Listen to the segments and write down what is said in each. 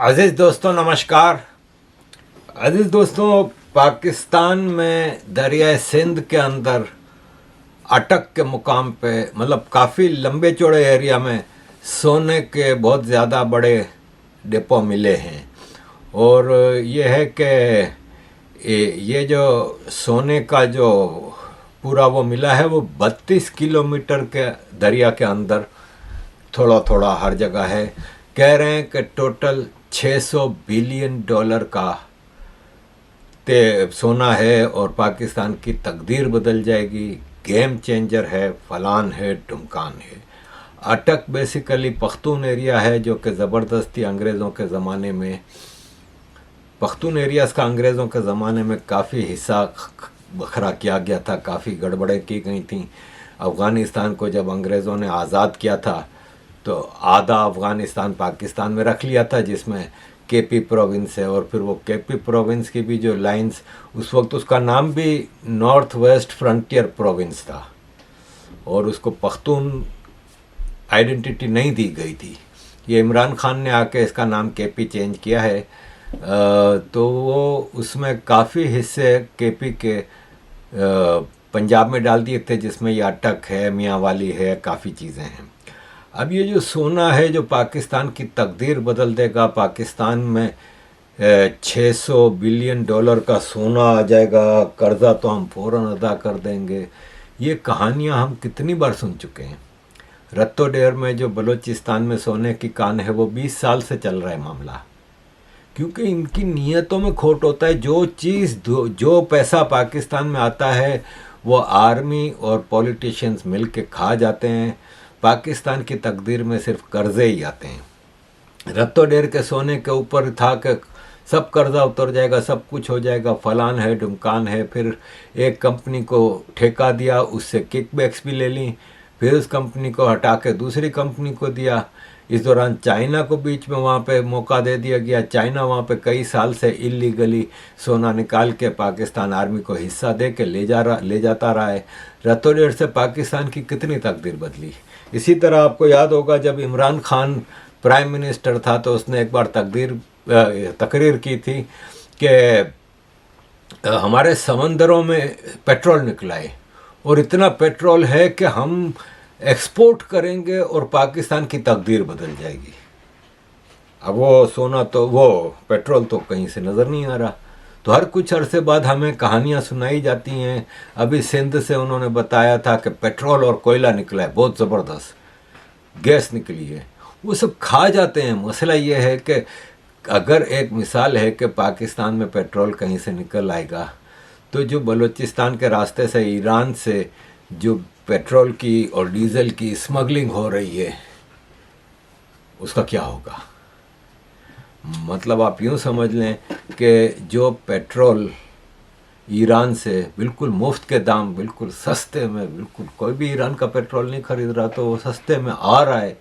अजीज़ दोस्तों नमस्कार। अजीज़ दोस्तों, पाकिस्तान में दरियाए सिंध के अंदर अटक के मुकाम पे मतलब काफ़ी लंबे चौड़े एरिया में सोने के बहुत ज़्यादा बड़े डिपो मिले हैं। और ये है कि ये जो सोने का जो पूरा वो मिला है वो 32 किलोमीटर के दरिया के अंदर थोड़ा थोड़ा हर जगह है। कह रहे हैं कि टोटल $600 बिलियन का सोना है और पाकिस्तान की तकदीर बदल जाएगी। गेम चेंजर है, फलान है, ढुमकान है। अटक बेसिकली पख्तून एरिया है जो कि ज़बरदस्ती अंग्रेज़ों के ज़माने में पख्तून एरियाज़ का अंग्रेज़ों के ज़माने में काफ़ी हिस्सा बखरा किया गया था, काफ़ी गड़बड़ें की गई थी। अफ़गानिस्तान को जब अंग्रेज़ों ने आज़ाद किया था तो आधा अफ़गानिस्तान पाकिस्तान में रख लिया था, जिसमें केपी प्रोविंस है। और फिर वो केपी प्रोविंस की भी जो लाइंस, उस वक्त उसका नाम भी नॉर्थ वेस्ट फ्रंटियर प्रोविंस था और उसको पख्तून आइडेंटिटी नहीं दी गई थी। ये इमरान खान ने आके इसका नाम केपी चेंज किया है। तो वो उसमें काफ़ी हिस्से केपी के पंजाब में डाल दिए थे, जिसमें ये अटक है, मियाँ वाली है, काफ़ी चीज़ें हैं। अब ये जो सोना है जो पाकिस्तान की तकदीर बदल देगा, पाकिस्तान में $600 बिलियन का सोना आ जाएगा, कर्जा तो हम फ़ौरन अदा कर देंगे, ये कहानियाँ हम कितनी बार सुन चुके हैं। रत्तो डेर में जो बलूचिस्तान में सोने की कान है वो 20 साल से चल रहा है मामला, क्योंकि इनकी नीयतों में खोट होता है। जो पैसा पाकिस्तान में आता है वो आर्मी और पॉलिटिशियंस मिल के खा जाते हैं। पाकिस्तान की तकदीर में सिर्फ कर्जे ही आते हैं। रत्तो डेर के सोने के ऊपर था कि सब कर्जा उतर जाएगा, सब कुछ हो जाएगा, फलान है, ढुमकान है। फिर एक कंपनी को ठेका दिया, उससे किकबैक्स भी ले ली, फिर उस कंपनी को हटा के दूसरी कंपनी को दिया। इस दौरान चाइना को बीच में वहाँ पे मौका दे दिया गया। चाइना वहाँ पे कई साल से इलीगली सोना निकाल के पाकिस्तान आर्मी को हिस्सा दे के ले जाता रहा है। रत्तो डेर से पाकिस्तान की कितनी तकदीर बदली। इसी तरह आपको याद होगा जब इमरान खान प्राइम मिनिस्टर था तो उसने एक बार तकरीर की थी कि हमारे समंदरों में पेट्रोल निकला है और इतना पेट्रोल है कि हम एक्सपोर्ट करेंगे और पाकिस्तान की तकदीर बदल जाएगी। अब वो सोना तो वो पेट्रोल तो कहीं से नज़र नहीं आ रहा। तो हर कुछ अरसे बाद हमें कहानियाँ सुनाई जाती हैं। अभी सिंध से उन्होंने बताया था कि पेट्रोल और कोयला निकला है, बहुत ज़बरदस्त गैस निकली है। वो सब खा जाते हैं। मसला ये है कि अगर एक मिसाल है कि पाकिस्तान में पेट्रोल कहीं से निकल आएगा तो जो बलूचिस्तान के रास्ते से ईरान से जो पेट्रोल की और डीज़ल की स्मगलिंग हो रही है उसका क्या होगा। मतलब आप यूँ समझ लें कि जो पेट्रोल ईरान से बिल्कुल मुफ्त के दाम, बिल्कुल सस्ते में, बिल्कुल कोई भी ईरान का पेट्रोल नहीं खरीद रहा तो वो सस्ते में आ रहा है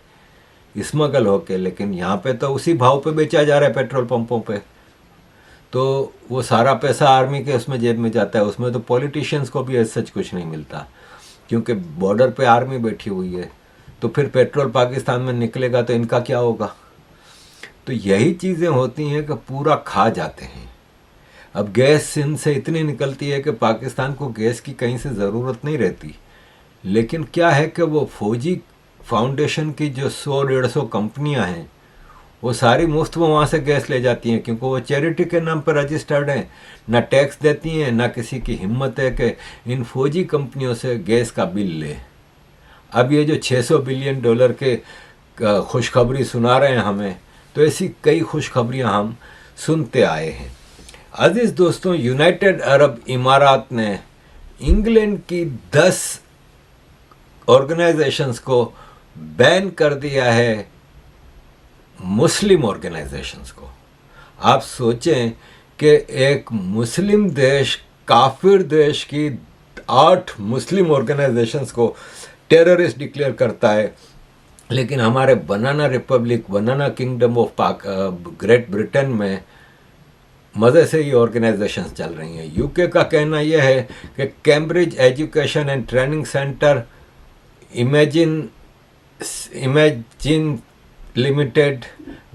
स्मगल होके, लेकिन यहाँ पे तो उसी भाव पे बेचा जा रहा है पेट्रोल पंपों पे। तो वो सारा पैसा आर्मी के उसमें जेब में जाता है। उसमें तो पॉलिटिशियंस को भी सच कुछ नहीं मिलता क्योंकि बॉर्डर पे आर्मी बैठी हुई है। तो फिर पेट्रोल पाकिस्तान में निकलेगा तो इनका क्या होगा। तो यही चीज़ें होती हैं कि पूरा खा जाते हैं। अब गैस सिंध से इतनी निकलती है कि पाकिस्तान को गैस की कहीं से ज़रूरत नहीं रहती, लेकिन क्या है कि वो फौजी फाउंडेशन की जो 100-150 कंपनियां हैं वो सारी मुफ्त में वहाँ से गैस ले जाती हैं, क्योंकि वो चैरिटी के नाम पर रजिस्टर्ड हैं, ना टैक्स देती हैं, ना किसी की हिम्मत है कि इन फौजी कंपनियों से गैस का बिल ले। अब ये जो $600 बिलियन के खुशखबरी सुना रहे हैं हमें, तो ऐसी कई खुशखबरियाँ हम सुनते आए हैं। अजीज़ दोस्तों, यूनाइटेड अरब इमारात ने इंग्लैंड की 10 ऑर्गेनाइजेशंस को बैन कर दिया है, मुस्लिम ऑर्गेनाइजेशंस को। आप सोचें कि एक मुस्लिम देश काफिर देश की 8 मुस्लिम ऑर्गेनाइजेशंस को टेररिस्ट डिक्लेयर करता है, लेकिन हमारे banana republic, banana kingdom of Great Britain में मज़े से ये ऑर्गेनाइजेशंस चल रही हैं। यूके का कहना यह है कि Cambridge education and training centre, imagine limited,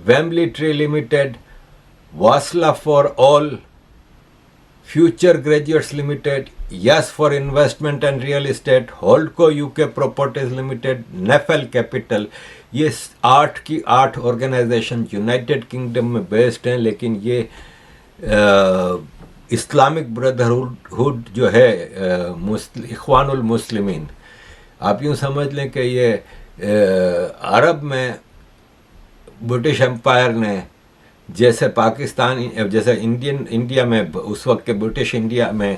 Wembley tree limited, Wasla for all, future graduates limited, yes for investment and real estate, Holdco UK properties limited, Nefel capital, ये 8 की 8 ऑर्गेनाइजेशन यूनाइटेड किंगडम में based हैं, लेकिन ये Islamic brotherhood जो है इख्वानुल मुस्लिमीन, आप यूँ समझ लें कि ये अरब में ब्रिटिश एम्पायर ने जैसे पाकिस्तान, जैसे इंडिया में उस वक्त के ब्रिटिश इंडिया में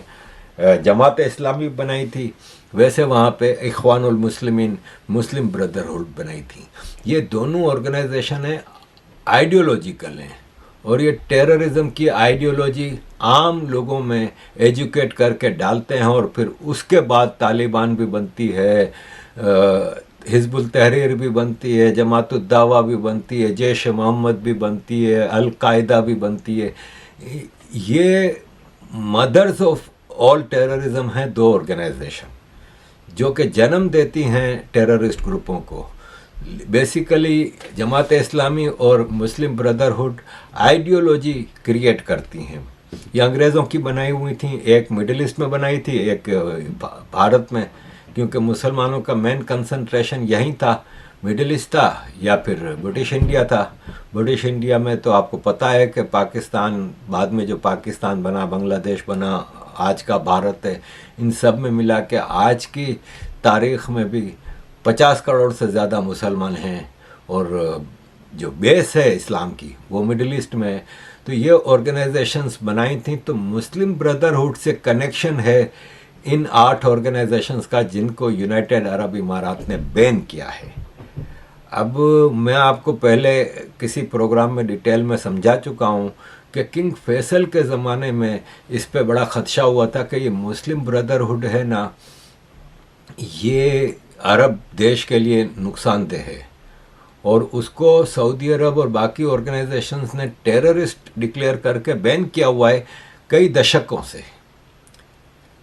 जमात इस्लामी बनाई थी, वैसे वहाँ पे इख्वानुल मुस्लिमीन मुस्लिम ब्रदरहुड बनाई थी। ये दोनों ऑर्गेनाइजेशन हैं, आइडियोलॉजिकल हैं, और ये टेररिज्म की आइडियोलॉजी आम लोगों में एजुकेट करके डालते हैं, और फिर उसके बाद तालिबान भी बनती है, हिजबुल तहरीर भी बनती है, जमातुद दावा भी बनती है, जैश मोहम्मद भी बनती है, अल कायदा भी बनती है। ये मदर्स ऑफ ऑल टेररिज्म हैं 2 ऑर्गेनाइजेशन जो कि जन्म देती हैं टेररिस्ट ग्रुपों को। बेसिकली जमात इस्लामी और मुस्लिम ब्रदरहुड आइडियोलॉजी क्रिएट करती हैं। ये अंग्रेज़ों की बनाई हुई थी, एक मिडिल ईस्ट में बनाई थी, एक भारत में, क्योंकि मुसलमानों का मेन कंसंट्रेशन यहीं था, मिडिल ईस्ट था या फिर ब्रिटिश इंडिया था। ब्रिटिश इंडिया में तो आपको पता है कि पाकिस्तान, बाद में जो पाकिस्तान बना, बांग्लादेश बना, आज का भारत है, इन सब में मिला के आज की तारीख़ में भी 50 करोड़ से ज़्यादा मुसलमान हैं, और जो बेस है इस्लाम की वो मिडिल ईस्ट में है। तो ये ऑर्गेनाइजेशंस बनाई थी, तो मुस्लिम ब्रदरहुड से कनेक्शन है इन 8 ऑर्गेनाइजेशंस का, जिनको यूनाइटेड अरब इमारात ने बैन किया है। अब मैं आपको पहले किसी प्रोग्राम में डिटेल में समझा चुका हूँ कि किंग फैसल के ज़माने में इस पे बड़ा ख़दशा हुआ था कि ये मुस्लिम ब्रदरहुड है ना, ये अरब देश के लिए नुकसानदेह है, और उसको सऊदी अरब और बाकी ऑर्गेनाइजेशंस ने टेररिस्ट डिक्लेयर करके बैन किया हुआ है कई दशकों से।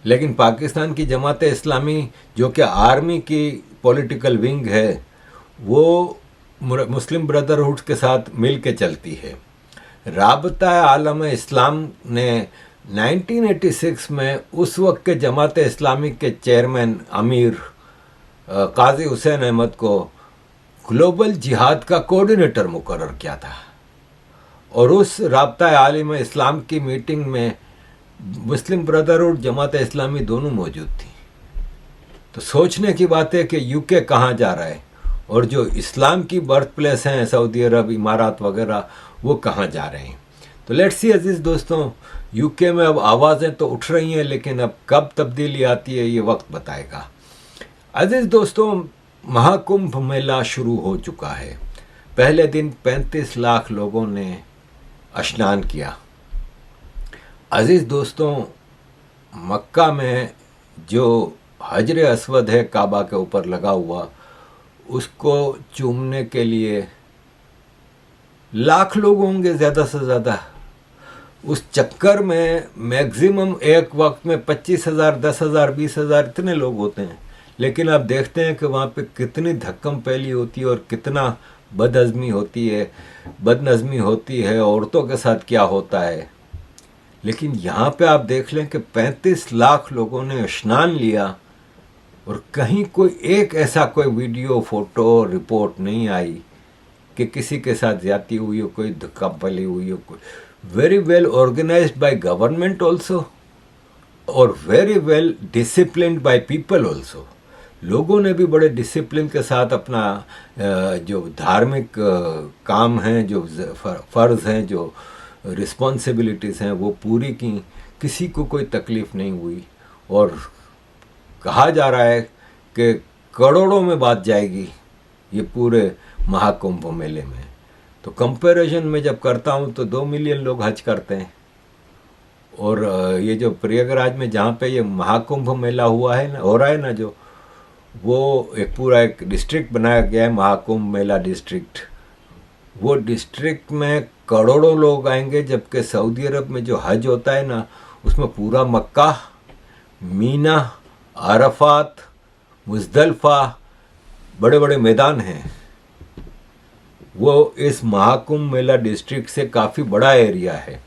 लेकिन पाकिस्तान की जमात इस्लामी, जो कि आर्मी की पॉलिटिकल विंग है, वो मुस्लिम ब्रदरहुड के साथ मिल के चलती है। राबता आलम इस्लाम ने 1986 में उस वक्त के जमात इस्लामी के चेयरमैन अमीर काजी हुसैन अहमद को ग्लोबल जिहाद का कोऑर्डिनेटर मुकर्रर किया था, और उस राबता आलम इस्लाम की मीटिंग में मुस्लिम ब्रदरहुड, जमात इस्लामी दोनों मौजूद थी। तो सोचने की बात है कि यूके कहाँ जा रहा है, और जो इस्लाम की बर्थ प्लेस हैं सऊदी अरब, इमारात वगैरह, वो कहाँ जा रहे हैं। तो लेट्स सी अजीज़ दोस्तों, यूके में अब आवाज़ें तो उठ रही हैं, लेकिन अब कब तब्दीली आती है ये वक्त बताएगा। अजीज़ दोस्तों, महाकुंभ मेला शुरू हो चुका है। पहले दिन 35 लाख लोगों ने स्नान किया। अजीज़ दोस्तों, मक्का में जो हजर अस्वद है काबा के ऊपर लगा हुआ, उसको चूमने के लिए लाख लोग होंगे ज़्यादा से ज़्यादा। उस चक्कर में मैक्सिमम एक वक्त में 25,000, 10,000, 20,000 इतने लोग होते हैं। लेकिन आप देखते हैं कि वहाँ पे कितनी धक्कम पैली होती है और कितना बदहज़मी होती है, बदनज़मी होती है, औरतों के साथ क्या होता है। लेकिन यहाँ पे आप देख लें कि 35 लाख लोगों ने स्नान लिया, और कहीं कोई एक ऐसा कोई वीडियो, फोटो, रिपोर्ट नहीं आई कि किसी के साथ ज्यादती हुई हो, कोई धक्का पली हुई हो। कोई very well organised by government also, और very well disciplined by people also. लोगों ने भी बड़े डिसिप्लिन के साथ अपना जो धार्मिक काम हैं, जो फ़र्ज़ हैं, जो रिस्पॉन्सिबिलिटीज़ हैं, वो पूरी की। किसी को कोई तकलीफ़ नहीं हुई, और कहा जा रहा है कि करोड़ों में बात जाएगी ये पूरे महाकुंभ मेले में। तो कंपैरिजन में जब करता हूँ तो 2 मिलियन लोग हज करते हैं, और ये जो प्रयागराज में जहाँ पे ये महाकुंभ मेला हुआ है ना, हो रहा है ना, जो वो एक पूरा एक डिस्ट्रिक्ट बनाया गया है, महाकुंभ मेला डिस्ट्रिक्ट। वो डिस्ट्रिक्ट में करोड़ों लोग आएंगे, जबकि सऊदी अरब में जो हज होता है ना, उसमें पूरा मक्का, मीना, अरफात, मुज़दलिफ़ा, बड़े बड़े मैदान हैं, वो इस महाकुंभ मेला डिस्ट्रिक्ट से काफ़ी बड़ा एरिया है।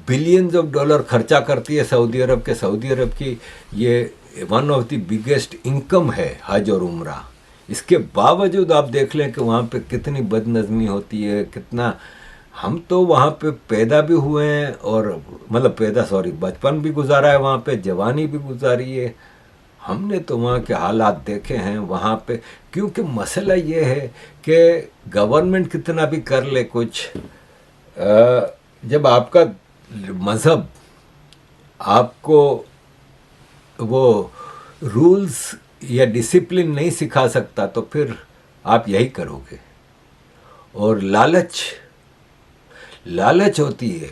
बिलियंस ऑफ डॉलर खर्चा करती है सऊदी अरब के। सऊदी अरब की ये one of the biggest income है हज और उम्रा। इसके बावजूद आप देख लें कि वहाँ पे कितनी बदनज़मी होती है, कितना। हम तो वहाँ पे पैदा भी हुए हैं और बचपन भी गुजारा है वहाँ पे, जवानी भी गुजारी है। हमने तो वहाँ के हालात देखे हैं वहाँ पे। क्योंकि मसला ये है कि गवर्नमेंट कितना भी कर ले कुछ, जब आपका मज़हब आपको वो रूल्स या डिसिप्लिन नहीं सिखा सकता तो फिर आप यही करोगे। और लालच होती है।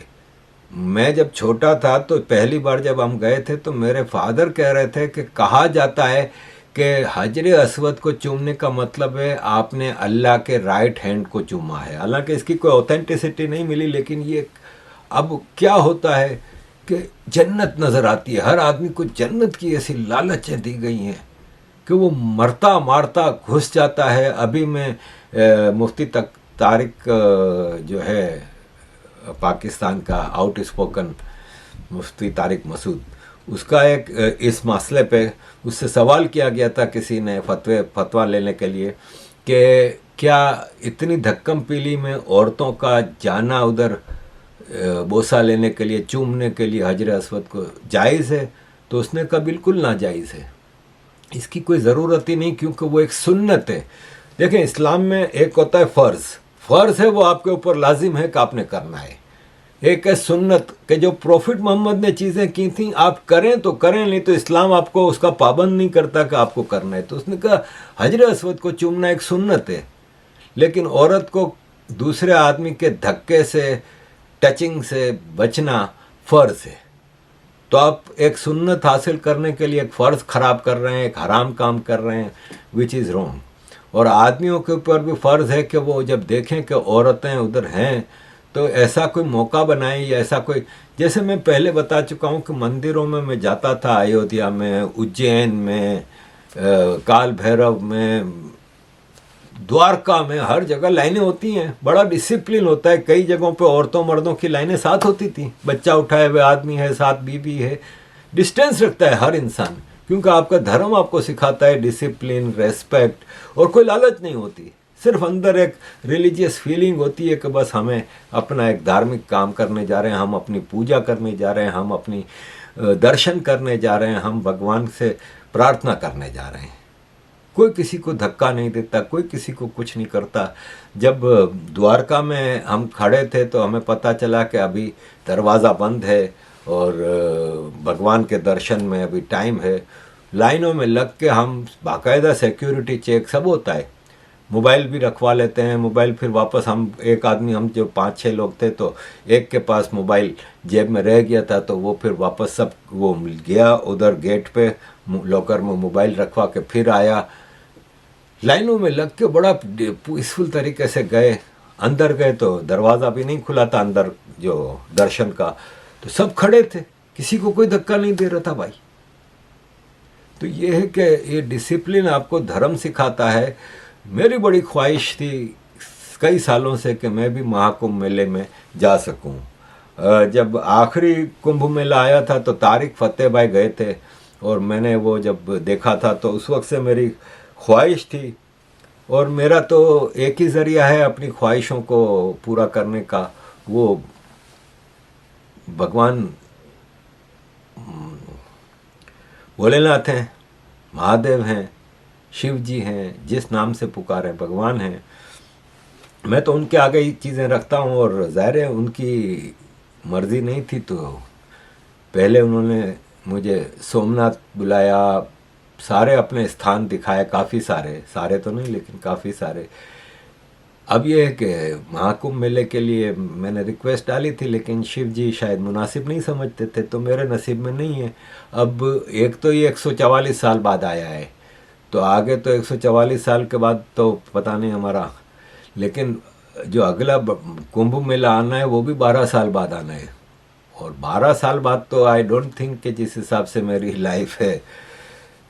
मैं जब छोटा था तो पहली बार जब हम गए थे तो मेरे फादर कह रहे थे कि कहा जाता है कि हजर अस्वद को चूमने का मतलब है आपने अल्लाह के राइट हैंड को चूमा है। हालांकि इसकी कोई ऑथेंटिसिटी नहीं मिली, लेकिन ये अब क्या होता है कि जन्नत नज़र आती है। हर आदमी को जन्नत की ऐसी लालचें दी गई हैं कि वो मरता मारता घुस जाता है। अभी मैं मुफ्ती तारिक जो है पाकिस्तान का आउट स्पोकन मुफ्ती तारिक मसूद, उसका एक इस मसले पे उससे सवाल किया गया था किसी ने फतवा लेने के लिए कि क्या इतनी धक्कम पीली में औरतों का जाना उधर बोसा लेने के लिए, चूमने के लिए हजर अस्वद को जायज़ है? तो उसने कहा बिल्कुल नाजायज़ है, इसकी कोई ज़रूरत ही नहीं, क्योंकि वो एक सुन्नत है। देखें, इस्लाम में एक होता है फ़र्ज़ है, वो आपके ऊपर लाजिम है कि आपने करना है। एक है सुन्नत कि जो प्रॉफिट मोहम्मद ने चीज़ें की थी आप करें तो करें, नहीं तो इस्लाम आपको उसका पाबंद नहीं करता कि आपको करना है। तो उसने कहा हजर अस्वद को चूमना एक सुन्नत है, लेकिन औरत को दूसरे आदमी के धक्के से, टचिंग से बचना फ़र्ज़ है। तो आप एक सुन्नत हासिल करने के लिए एक फ़र्ज़ ख़राब कर रहे हैं, एक हराम काम कर रहे हैं, विच इज़ रॉन्ग। और आदमियों के ऊपर भी फ़र्ज़ है कि वो जब देखें कि औरतें उधर हैं तो ऐसा कोई मौका बनाएं, या ऐसा कोई, जैसे मैं पहले बता चुका हूँ कि मंदिरों में मैं जाता था, अयोध्या में, उज्जैन में, काल भैरव में, द्वारका में, हर जगह लाइनें होती हैं, बड़ा डिसिप्लिन होता है। कई जगहों पे औरतों मर्दों की लाइनें साथ होती थी, बच्चा उठाए हुए आदमी है, साथ बीबी है, डिस्टेंस रखता है हर इंसान, क्योंकि आपका धर्म आपको सिखाता है डिसिप्लिन, रेस्पेक्ट, और कोई लालच नहीं होती। सिर्फ अंदर एक रिलीजियस फीलिंग होती है कि बस हमें अपना एक धार्मिक काम करने जा रहे हैं, हम अपनी पूजा करने जा रहे हैं, हम अपनी दर्शन करने जा रहे हैं, हम भगवान से प्रार्थना करने जा रहे हैं। कोई किसी को धक्का नहीं देता, कोई किसी को कुछ नहीं करता। जब द्वारका में हम खड़े थे तो हमें पता चला कि अभी दरवाज़ा बंद है और भगवान के दर्शन में अभी टाइम है। लाइनों में लग के हम, बाकायदा सिक्योरिटी चेक सब होता है, मोबाइल भी रखवा लेते हैं। मोबाइल फिर वापस हम जो 5-6 लोग थे तो एक के पास मोबाइल जेब में रह गया था, तो वो फिर वापस सब वो गया उधर गेट पे लॉकर में मोबाइल रखवा के फिर आया। लाइनों में लग के बड़ा पीसफुल तरीके से गए। अंदर गए तो दरवाज़ा भी नहीं खुला था अंदर जो दर्शन का, तो सब खड़े थे, किसी को कोई धक्का नहीं दे रहा था भाई। तो ये है कि ये डिसिप्लिन आपको धर्म सिखाता है। मेरी बड़ी ख्वाहिश थी कई सालों से कि मैं भी महाकुंभ मेले में जा सकूं। जब आखिरी कुंभ मेला आया था तो तारिक फतेह भाई गए थे और मैंने वो जब देखा था तो उस वक्त से मेरी ख्वाहिश थी। और मेरा तो एक ही ज़रिया है अपनी ख्वाहिशों को पूरा करने का, वो भगवान भोलेनाथ हैं, महादेव हैं, शिव जी हैं, जिस नाम से पुकारें भगवान हैं। मैं तो उनके आगे ही चीज़ें रखता हूँ। और ज़ाहिर है उनकी मर्ज़ी नहीं थी तो पहले उन्होंने मुझे सोमनाथ बुलाया, सारे अपने स्थान दिखाए, काफ़ी सारे तो नहीं लेकिन काफ़ी सारे। अब ये है कि महाकुंभ मेले के लिए मैंने रिक्वेस्ट डाली थी, लेकिन शिव जी शायद मुनासिब नहीं समझते थे, तो मेरे नसीब में नहीं है। अब एक तो ये 144 साल बाद आया है, तो आगे तो 144 साल के बाद तो पता नहीं हमारा, लेकिन जो अगला कुंभ मेला आना है वो भी 12 साल बाद आना है। और 12 साल बाद तो आई डोंट थिंक कि जिस हिसाब से मेरी लाइफ है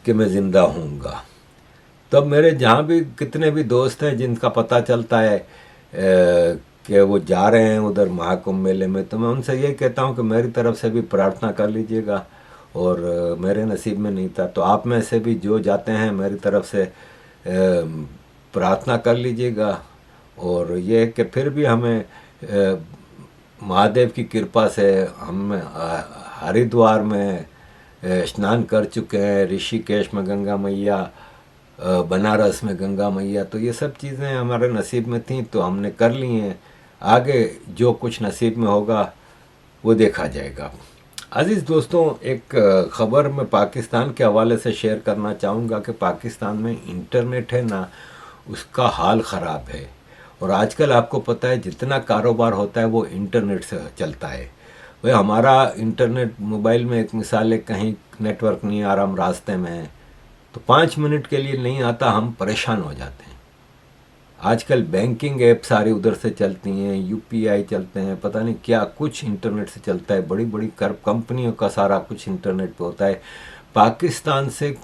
कि मैं ज़िंदा हूँगा। तब मेरे जहाँ भी कितने भी दोस्त हैं जिनका पता चलता है कि वो जा रहे हैं उधर महाकुंभ मेले में, तो मैं उनसे यही कहता हूँ कि मेरी तरफ से भी प्रार्थना कर लीजिएगा। और मेरे नसीब में नहीं था, तो आप में से भी जो जाते हैं मेरी तरफ से प्रार्थना कर लीजिएगा। और ये कि फिर भी हमें महादेव की कृपा से हम हरिद्वार में स्नान कर चुके हैं, ऋषिकेश में गंगा मैया, बनारस में गंगा मैया, तो ये सब चीज़ें हमारे नसीब में थी तो हमने कर ली हैं। आगे जो कुछ नसीब में होगा वो देखा जाएगा। अजीज़ दोस्तों, एक ख़बर मैं पाकिस्तान के हवाले से शेयर करना चाहूँगा कि पाकिस्तान में इंटरनेट है ना, उसका हाल ख़राब है। और आजकल आपको पता है जितना कारोबार होता है वो इंटरनेट से चलता है। भाई हमारा इंटरनेट मोबाइल में एक मिसाल है, कहीं नेटवर्क नहीं आ रहा, हम रास्ते में हैं तो 5 मिनट के लिए नहीं आता, हम परेशान हो जाते हैं। आजकल बैंकिंग ऐप सारी उधर से चलती हैं, यूपीआई चलते हैं, पता नहीं क्या कुछ इंटरनेट से चलता है, बड़ी बड़ी कंपनियों का सारा कुछ इंटरनेट पे होता है। पाकिस्तान से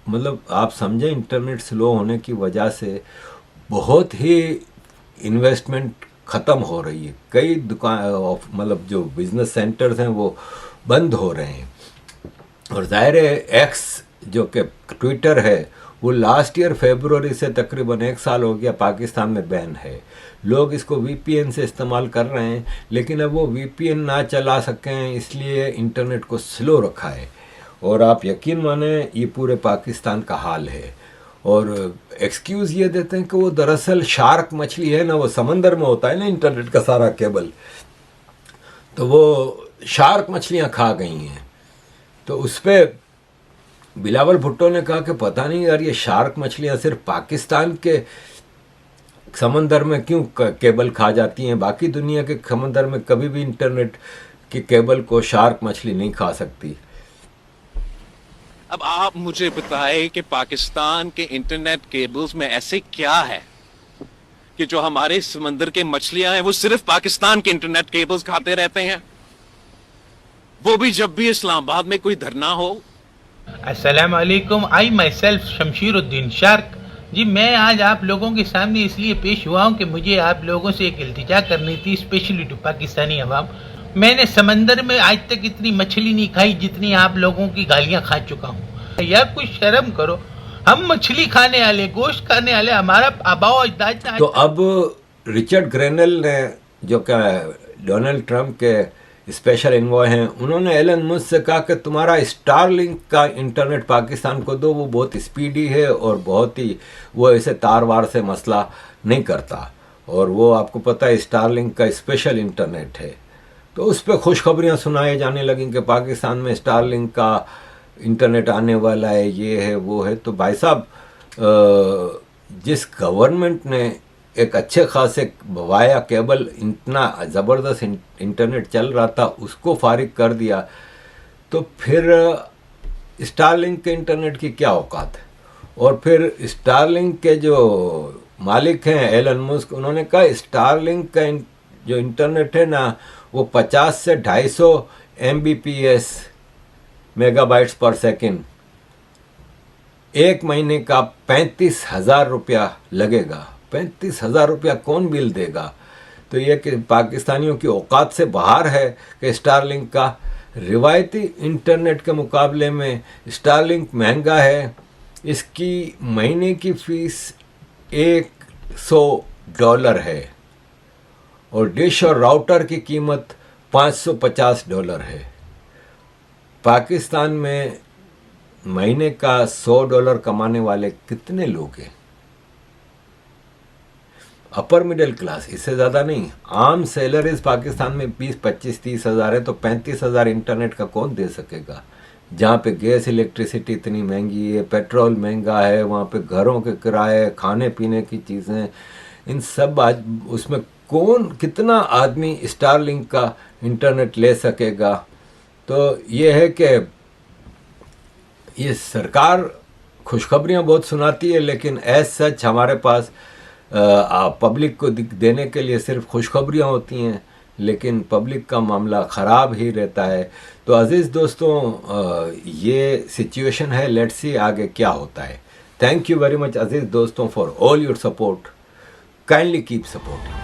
मतलब आप समझें इंटरनेट स्लो होने की वजह से बहुत ही इन्वेस्टमेंट ख़त्म हो रही है। कई दुकान मतलब जो बिजनेस सेंटर्स हैं वो बंद हो रहे हैं। और ज़ाहिर है एक्स जो कि ट्विटर है वो लास्ट ईयर फरवरी से तकरीबन 1 साल हो गया पाकिस्तान में बैन है। लोग इसको वीपीएन से इस्तेमाल कर रहे हैं, लेकिन अब वो वीपीएन ना चला सकें इसलिए इंटरनेट को स्लो रखा है। और आप यकीन माने ये पूरे पाकिस्तान का हाल है। और एक्सक्यूज़ ये देते हैं कि वो दरअसल शार्क मछली है ना, वो समंदर में होता है ना इंटरनेट का सारा केबल, तो वो शार्क मछलियाँ खा गई हैं। तो उस पर बिलावल भुट्टो ने कहा कि पता नहीं यार ये शार्क मछलियाँ सिर्फ पाकिस्तान के समंदर में क्यों केबल खा जाती हैं, बाकी दुनिया के समंदर में कभी भी इंटरनेट के केबल को शार्क मछली नहीं खा सकती। अब आप मुझे बताएं कि पाकिस्तान के इंटरनेट केबल्स में ऐसे क्या है कि जो हमारे समंदर के मछलियां हैं वो सिर्फ पाकिस्तान के इंटरनेट केबल्स खाते रहते हैं, वो भी जब भी इस्लामाबाद में कोई धरना हो। अस्सलाम वालेकुम, आई माई सेल्फ शमशीरुद्दीन शार्क जी। मैं आज आप लोगों के सामने इसलिए पेश हुआ हूँ कि मुझे आप लोगों से एक इल्तिजा करनी थी, स्पेशली टू पाकिस्तानी अवाम। मैंने समंदर में आज तक इतनी मछली नहीं खाई जितनी आप लोगों की गालियाँ खा चुका हूँ। यार कुछ शर्म करो, हम मछली खाने वाले, गोश्त खाने वाले, हमारा आबाओ अजदाद। तो अब रिचर्ड ग्रेनल ने जो क्या डोनाल्ड ट्रंप के स्पेशल एनवॉय हैं, उन्होंने एलन मस्क से कहा कि तुम्हारा स्टारलिंक का इंटरनेट पाकिस्तान को दो, वो बहुत स्पीडी है और बहुत ही वो ऐसे तार वार से मसला नहीं करता। और वो आपको पता है स्टारलिंक का स्पेशल इंटरनेट है। तो उस पर खुशखबरियाँ सुनाई जाने लगी कि पाकिस्तान में स्टारलिंक का इंटरनेट आने वाला है, ये है वो है। तो भाई साहब, जिस गवर्नमेंट ने एक अच्छे खासे वाया केबल इतना ज़बरदस्त इंटरनेट चल रहा था उसको फारिग कर दिया, तो फिर स्टारलिंक के इंटरनेट की क्या औकात है। और फिर स्टारलिंक के जो मालिक हैं एलन मस्क, उन्होंने कहा स्टारलिंक का जो इंटरनेट है ना वो 50 से 250 MBPS मेगाबाइट्स पर सेकंड, 1 महीने का 35,000 रुपया लगेगा। 35,000 रुपया कौन बिल देगा। तो ये कि पाकिस्तानियों की औकात से बाहर है कि स्टारलिंक का रिवायती इंटरनेट के मुकाबले में स्टारलिंक महंगा है। इसकी महीने की फ़ीस $100 है और डिश और राउटर की कीमत $550 है। पाकिस्तान में महीने का $100 कमाने वाले कितने लोग हैं? अपर मिडिल क्लास, इससे ज़्यादा नहीं। आम सैलरीज पाकिस्तान में 20, 25, 30 हज़ार है, तो 35,000 इंटरनेट का कौन दे सकेगा। जहाँ पे गैस इलेक्ट्रिसिटी इतनी महंगी है, पेट्रोल महंगा है, वहाँ पे घरों के किराए, खाने पीने की चीज़ें, इन सब आज उसमें कौन कितना आदमी स्टारलिंक का इंटरनेट ले सकेगा। तो ये है कि ये सरकार खुशखबरियाँ बहुत सुनाती है, लेकिन एज सच हमारे पास पब्लिक को देने के लिए सिर्फ खुशखबरियाँ होती हैं, लेकिन पब्लिक का मामला ख़राब ही रहता है। तो अज़ीज़ दोस्तों, ये सिचुएशन है, लेट्स सी आगे क्या होता है। थैंक यू वेरी मच अजीज दोस्तों for all your support. Kindly keep supporting.